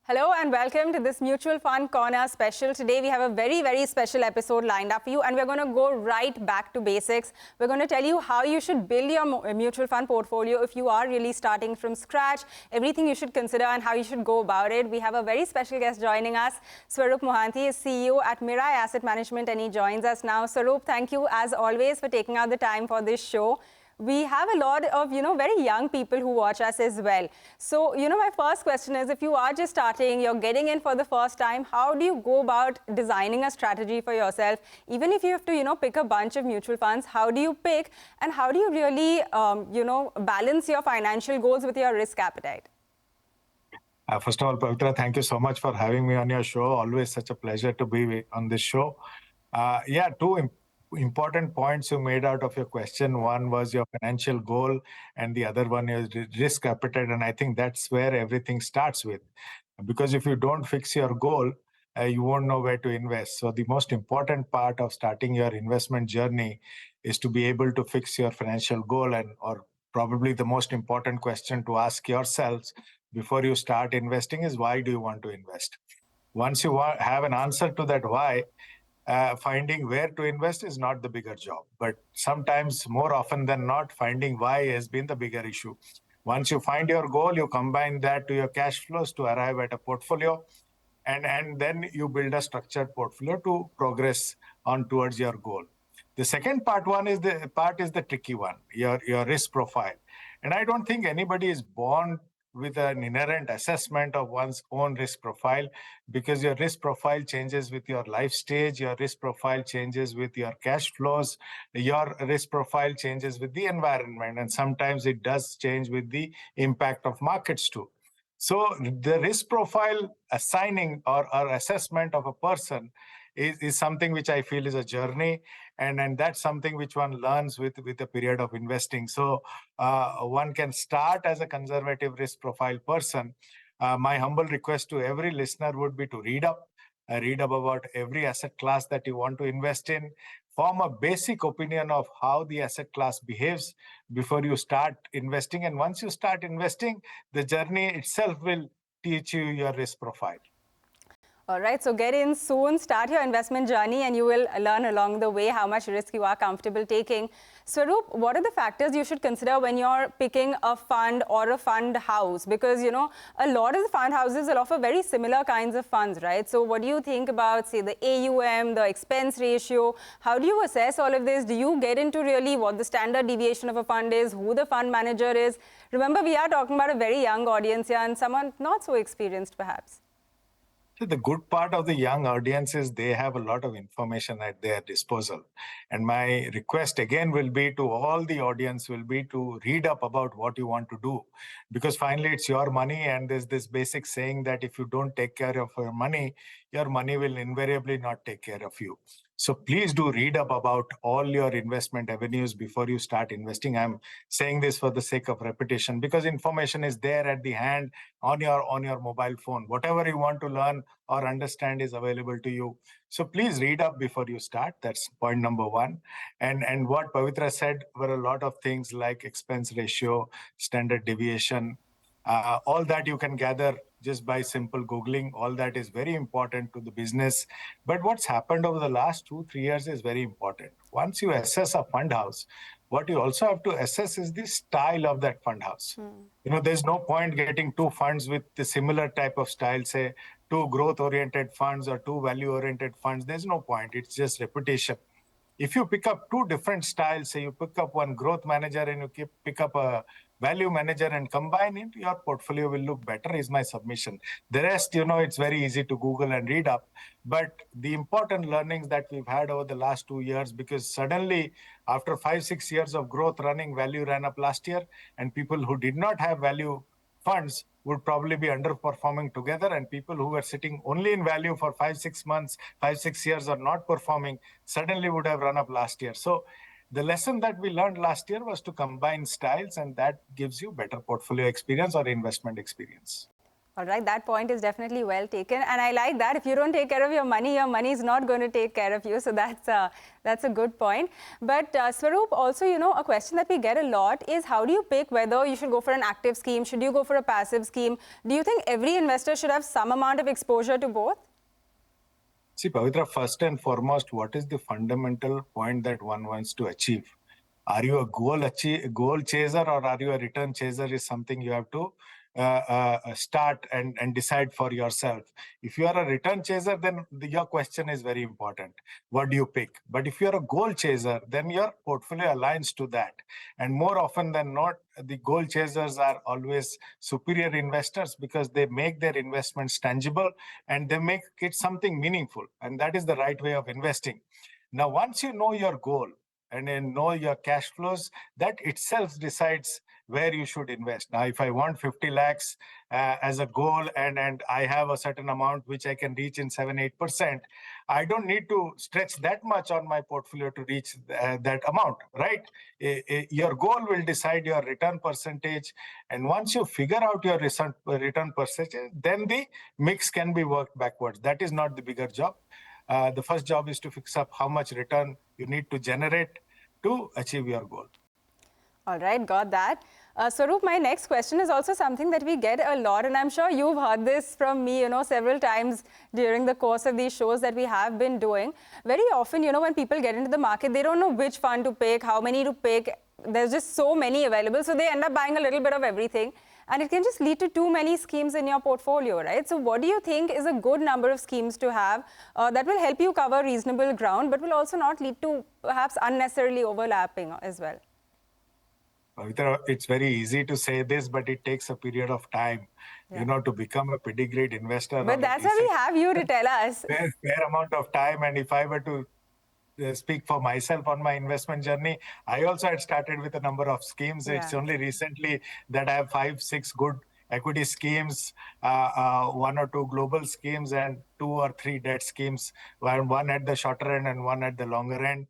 Hello and welcome to this Mutual Fund Corner special. Today we have a very special episode lined up for you, and we're going to go right back to basics. We're going to tell you how you should build your mutual fund portfolio if you are really starting from scratch, everything you should consider and how you should go about it. We have a very special guest joining us. Swarup Mohanty is CEO at Mirae Asset Management, and he joins us now. Swarup, thank you as always for taking out the time for this show. We have a lot of, very young people who watch us as well. So, my first question is, if you are just starting, you're getting in for the first time, how do you go about designing a strategy for yourself? Even if you have to, pick a bunch of mutual funds, how do you pick and how do you really, balance your financial goals with your risk appetite? First of all, Pavitra, thank you so much for having me on your show. Always such a pleasure to be on this show. Two important points you made out of your question. One was your financial goal, and the other one is risk appetite. And I think that's where everything starts with. Because if you don't fix your goal, you won't know where to invest. So the most important part of starting your investment journey is to be able to fix your financial goal, or probably the most important question to ask yourselves before you start investing is, why do you want to invest? Once you have an answer to that why, finding where to invest is not the bigger job. But sometimes, more often than not, finding why has been the bigger issue. Once you find your goal, you combine that to your cash flows to arrive at a portfolio, and then you build a structured portfolio to progress on towards your goal. The second part is the tricky one, your risk profile. And I don't think anybody is born with an inherent assessment of one's own risk profile, because your risk profile changes with your life stage, your risk profile changes with your cash flows, your risk profile changes with the environment, and sometimes it does change with the impact of markets too. So the risk profile assigning or assessment of a person is something which I feel is a journey, and that's something which one learns with a period of investing. So one can start as a conservative risk profile person. My humble request to every listener would be to read up about every asset class that you want to invest in, form a basic opinion of how the asset class behaves before you start investing. And once you start investing, the journey itself will teach you your risk profile. All right, so get in soon, start your investment journey, and you will learn along the way how much risk you are comfortable taking. Swarup, what are the factors you should consider when you're picking a fund or a fund house? Because, a lot of the fund houses will offer very similar kinds of funds, right? So what do you think about, say, the AUM, the expense ratio? How do you assess all of this? Do you get into really what the standard deviation of a fund is, who the fund manager is? Remember, we are talking about a very young audience here and someone not so experienced, perhaps. The good part of the young audience is they have a lot of information at their disposal. And my request again will be to all the audience will be to read up about what you want to do. Because finally, it's your money, and there's this basic saying that if you don't take care of your money will invariably not take care of you. So please do read up about all your investment avenues before you start investing. I'm saying this for the sake of repetition, because information is there at the hand on your mobile phone. Whatever you want to learn or understand is available to you. So please read up before you start. That's point number one. And what Pavitra said were a lot of things like expense ratio, standard deviation, all that you can gather just by simple Googling. All that is very important to the business. But what's happened over the last 2-3 years is very important. Once you assess a fund house, what you also have to assess is the style of that fund house. There's no point getting two funds with the similar type of style, say two growth-oriented funds or two value-oriented funds. There's no point. It's just repetition. If you pick up two different styles, say you pick up one growth manager and you pick up a value manager and combine it, your portfolio will look better, is my submission. The rest, it's very easy to Google and read up. But the important learnings that we've had over the last 2 years, because suddenly after 5-6 years of growth running, value ran up last year, and people who did not have value funds would probably be underperforming together, and people who were sitting only in value for 5-6 years or not performing suddenly would have run up last year. So the lesson that we learned last year was to combine styles, and that gives you better portfolio experience or investment experience. All right, that point is definitely well taken, and I like that. If you don't take care of your money is not going to take care of you. So that's a good point. But Swarup, also, a question that we get a lot is how do you pick whether you should go for an active scheme? Should you go for a passive scheme? Do you think every investor should have some amount of exposure to both? See, Pavitra, first and foremost, what is the fundamental point that one wants to achieve? Are you a goal chaser, or are you a return chaser? Is something you have to start and decide for yourself. If you are a return chaser, then your question is very important. What do you pick? But if you're a goal chaser, then your portfolio aligns to that. And more often than not, the goal chasers are always superior investors because they make their investments tangible and they make it something meaningful. And that is the right way of investing. Now, once you know your goal, and then know your cash flows, that itself decides where you should invest. Now, if I want 50 lakhs as a goal and I have a certain amount which I can reach in 7-8%, I don't need to stretch that much on my portfolio to reach that amount, right? Your goal will decide your return percentage. And once you figure out your return percentage, then the mix can be worked backwards. That is not the bigger job. The first job is to fix up how much return you need to generate to achieve your goal. All right, got that. Swarup, my next question is also something that we get a lot, and I'm sure you've heard this from me, several times during the course of these shows that we have been doing. Very often, when people get into the market, they don't know which fund to pick, how many to pick. There's just so many available, so they end up buying a little bit of everything. And it can just lead to too many schemes in your portfolio, right? So what do you think is a good number of schemes to have that will help you cover reasonable ground, but will also not lead to perhaps unnecessarily overlapping as well? Pavitra, it's very easy to say this, but it takes a period of time, to become a pedigreed investor. But that's why we have you to tell us. Fair amount of time. And if I were to speak for myself on my investment journey, I also had started with a number of schemes. Yeah. It's only recently that I have 5-6 good equity schemes, 1 or 2 global schemes, and 2 or 3 debt schemes, one at the shorter end and one at the longer end.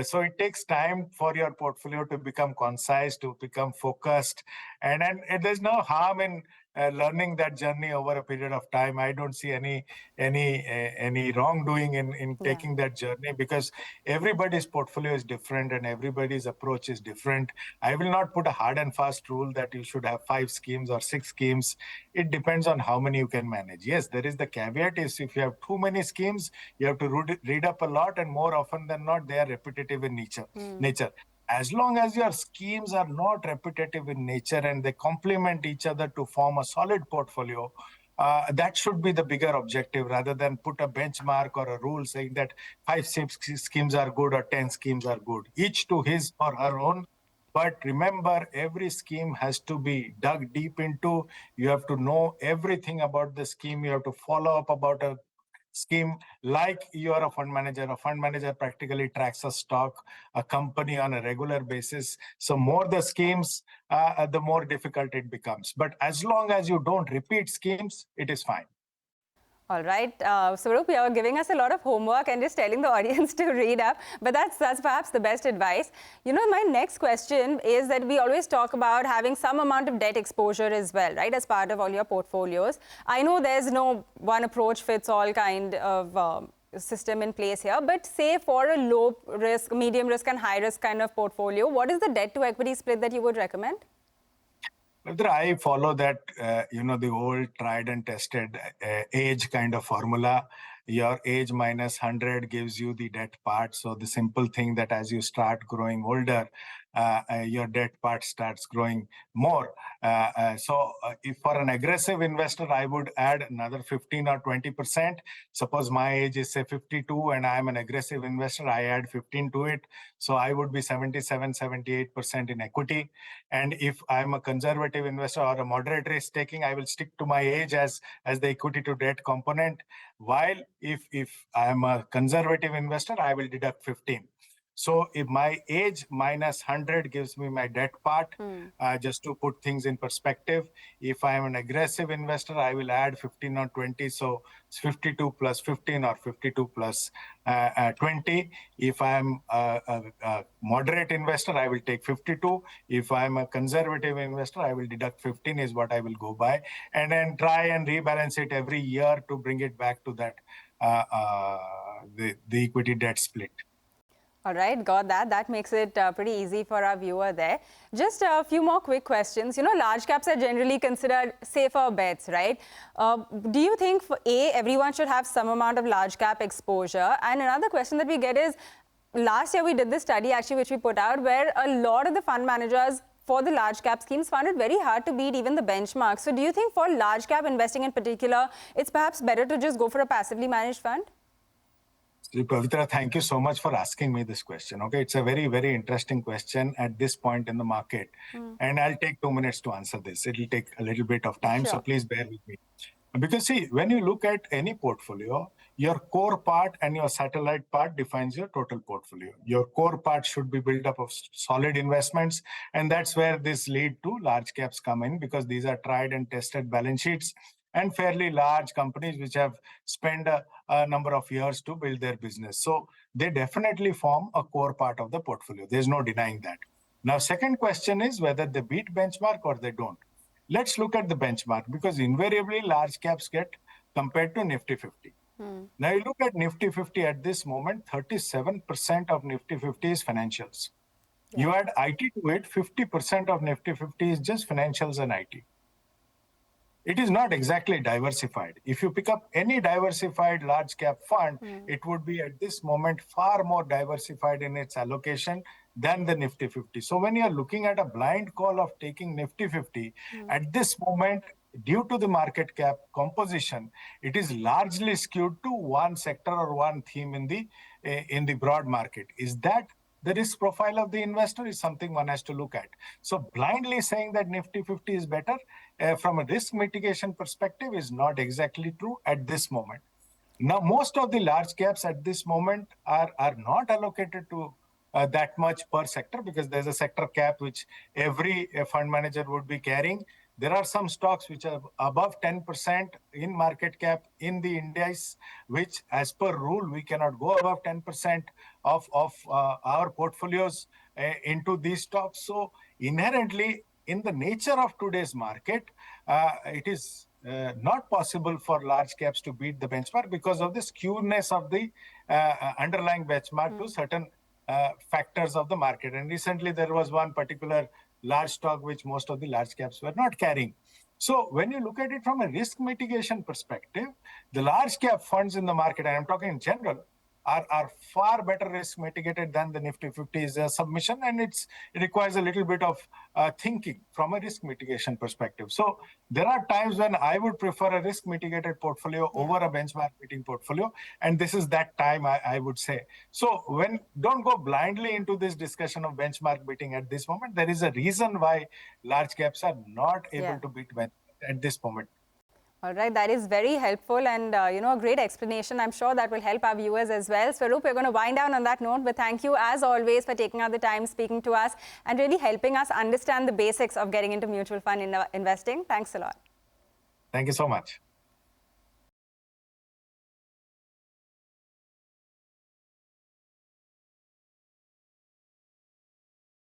So it takes time for your portfolio to become concise, to become focused, and there's no harm in learning that journey over a period of time. I don't see any wrongdoing in taking that journey, because everybody's portfolio is different and everybody's approach is different. I will not put a hard and fast rule that you should have 5 schemes or 6 schemes. It depends on how many you can manage. Yes, there is the caveat is if you have too many schemes, you have to read up a lot, and more often than not, they are repetitive in nature. As long as your schemes are not repetitive in nature and they complement each other to form a solid portfolio, that should be the bigger objective, rather than put a benchmark or a rule saying that 5 schemes are good or 10 schemes are good. Each to his or her own. But remember, every scheme has to be dug deep into. You have to know everything about the scheme. You have to follow up about a scheme like you are a fund manager. A fund manager practically tracks a stock, a company on a regular basis. So more the schemes, the more difficult it becomes. But as long as you don't repeat schemes, it is fine. All right, Swarup, you're giving us a lot of homework and just telling the audience to read up, but that's perhaps the best advice. My next question is that we always talk about having some amount of debt exposure as well, right, as part of all your portfolios. I know there's no one approach fits all kind of system in place here, but say for a low risk, medium risk and high risk kind of portfolio, what is the debt to equity split that you would recommend? I follow that, the old tried and tested age kind of formula. Your age minus 100 gives you the debt part. So the simple thing that as you start growing older, your debt part starts growing more. So if for an aggressive investor, I would add another 15 or 20%. Suppose my age is say 52 and I'm an aggressive investor, I add 15 to it. So I would be 77, 78% in equity. And if I'm a conservative investor or a moderate risk taking, I will stick to my age as the equity to debt component. While if I'm a conservative investor, I will deduct 15. So if my age minus 100 gives me my debt part, just to put things in perspective, if I am an aggressive investor, I will add 15 or 20. So it's 52 plus 15 or 52 plus 20. If I am a moderate investor, I will take 52. If I am a conservative investor, I will deduct 15 is what I will go by, and then try and rebalance it every year to bring it back to that the equity debt split. All right, got that. That makes it pretty easy for our viewer there. Just a few more quick questions. You know, large caps are generally considered safer bets, right? Do you think, everyone should have some amount of large cap exposure? And another question that we get is, last year we did this study actually which we put out where a lot of the fund managers for the large cap schemes found it very hard to beat even the benchmark. So do you think for large cap investing in particular, it's perhaps better to just go for a passively managed fund? Pavitra, thank you so much for asking me this question. Okay, it's a very, very interesting question at this point in the market. And I'll take 2 minutes to answer this. It'll take a little bit of time, so please bear with me. Because see, when you look at any portfolio, your core part and your satellite part defines your total portfolio. Your core part should be built up of solid investments, and that's where this lead to large caps come in, because these are tried and tested balance sheets and fairly large companies which have spent a number of years to build their business. So they definitely form a core part of the portfolio. There's no denying that. Now, second question is whether they beat benchmark or they don't. Let's look at the benchmark, because invariably large caps get compared to Nifty 50. Now you look at Nifty 50 at this moment, 37% of Nifty 50 is financials. You add IT to it, 50% of Nifty 50 is just financials and IT. It is not exactly diversified. If you pick up any diversified large cap fund, it would be at this moment far more diversified in its allocation than the Nifty 50. So when you're looking at a blind call of taking Nifty 50, at this moment, due to the market cap composition, it is largely skewed to one sector or one theme in the broad market. Is that the risk profile of the investor? Is something one has to look at. So blindly saying that Nifty 50 is better from a risk mitigation perspective is not exactly true at this moment. Now, most of the large caps at this moment are not allocated to that much per sector, because there's a sector cap which every fund manager would be carrying. There are some stocks which are above 10% in market cap in the indices, which as per rule, we cannot go above 10% of our portfolios into these stocks. So inherently, in the nature of today's market, it is not possible for large caps to beat the benchmark because of the skewness of the underlying benchmark to certain factors of the market. And recently, there was one particular large stock which most of the large caps were not carrying. So when you look at it from a risk mitigation perspective, the large cap funds in the market, and I'm talking in general, are far better risk mitigated than the Nifty 50's submission, and it requires a little bit of thinking from a risk mitigation perspective. So there are times when I would prefer a risk mitigated portfolio over a benchmark beating portfolio, and this is that time I would say. So don't go blindly into this discussion of benchmark beating at this moment. There is a reason why large caps are not able to beat benchmark at this moment. All right, that is very helpful and, a great explanation. I'm sure that will help our viewers as well. Swarup, we're going to wind down on that note, but thank you as always for taking out the time, speaking to us and really helping us understand the basics of getting into mutual fund investing. Thanks a lot. Thank you so much.